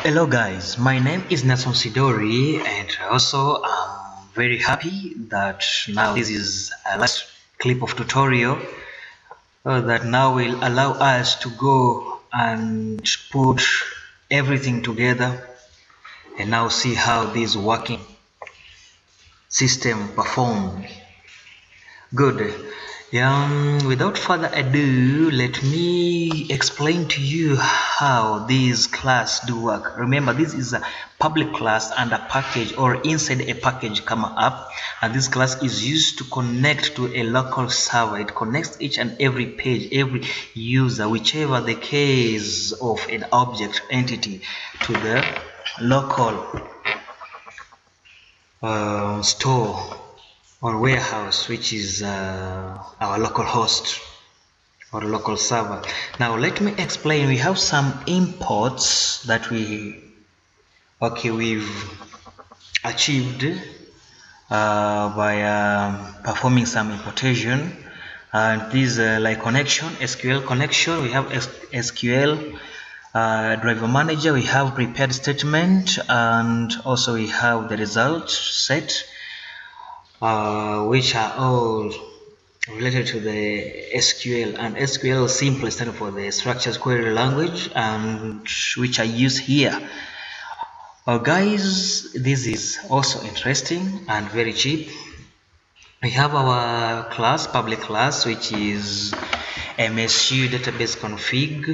Hello guys, my name is Nelson Sidori, and also I'm very happy that now this is a last clip of tutorial that now will allow us to go and put everything together and now see how this working system performs. Good. Without further ado, let me explain to you how this class do work. Remember, this is a public class and a package or inside a package come up, and this class is used to connect to a local server. It connects each and every page, every user, whichever the case of an object entity, to the local store or warehouse, which is our local host or local server. Now let me explain. We have some imports that we've achieved by performing some importation, and these like connection, SQL connection. We have SQL driver manager, we have prepared statement, and also we have the result set, which are all related to the SQL, and SQL simply stands for the structured query language, and which are used here. Guys, this is also interesting and very cheap. We have our class, public class, which is MSU database config.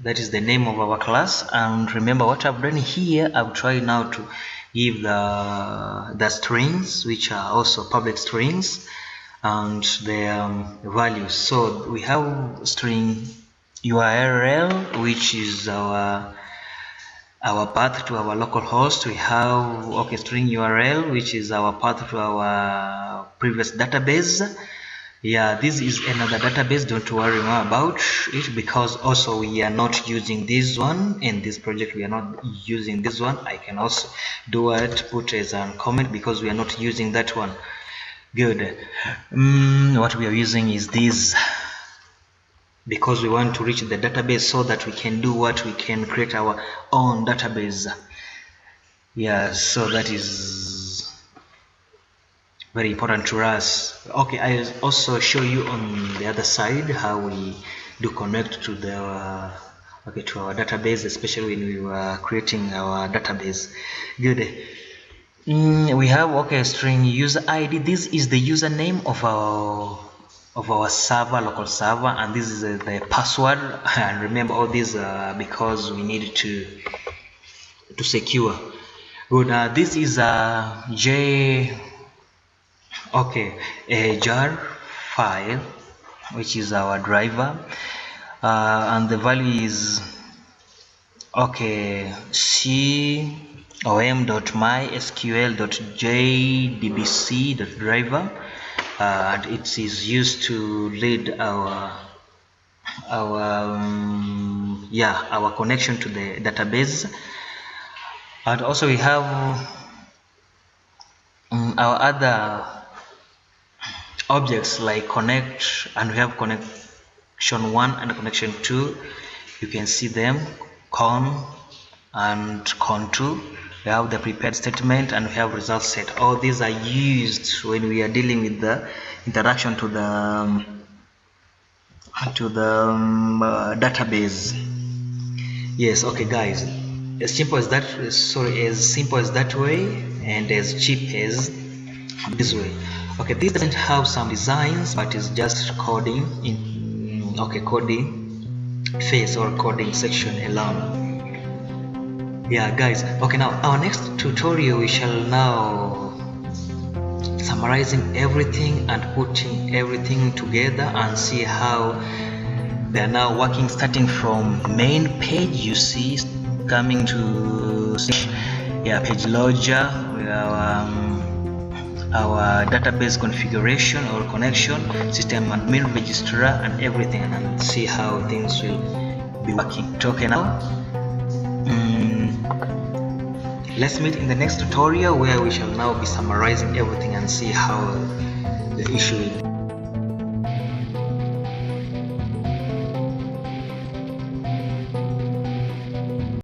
That is the name of our class. And remember what I've done here, I've tried now to give the strings, which are also public strings, and their values. So we have string URL, which is our path to our local host. We have string URL, which is our path to our previous database. This is another database, don't worry more about it, because also we are not using this one in this project. We are not using this one. I can also do it, put as a comment, because we are not using that one. Good. What we are using is this, because we want to reach the database so that we can do what we can create our own database. So that is very important to us. I'll also show you on the other side how we do connect to the to our database, especially when we were creating our database. Good. We have string user ID. This is the username of our server, local server, and this is the password. And remember all these because we need to secure. Good. This is a jar file, which is our driver, and the value is com.mysql.jdbc.driver, and it is used to read our connection to the database. And also we have our other objects like connect, and we have connection 1 and connection 2. You can see them, con and con2. We have the prepared statement, and we have result set. All these are used when we are dealing with the interaction to the database. Guys, as simple as that. As simple as that way, and as cheap as this way. This doesn't have some designs, but it's just coding in coding phase or coding section alone. Guys, now our next tutorial, we shall now summarizing everything and putting everything together and see how they are now working, starting from main page. You see, coming to page loader, our database configuration or connection, system admin, registrar, and everything, and see how things will be working. Now let's meet in the next tutorial, where we shall now be summarizing everything and see how the issue will be.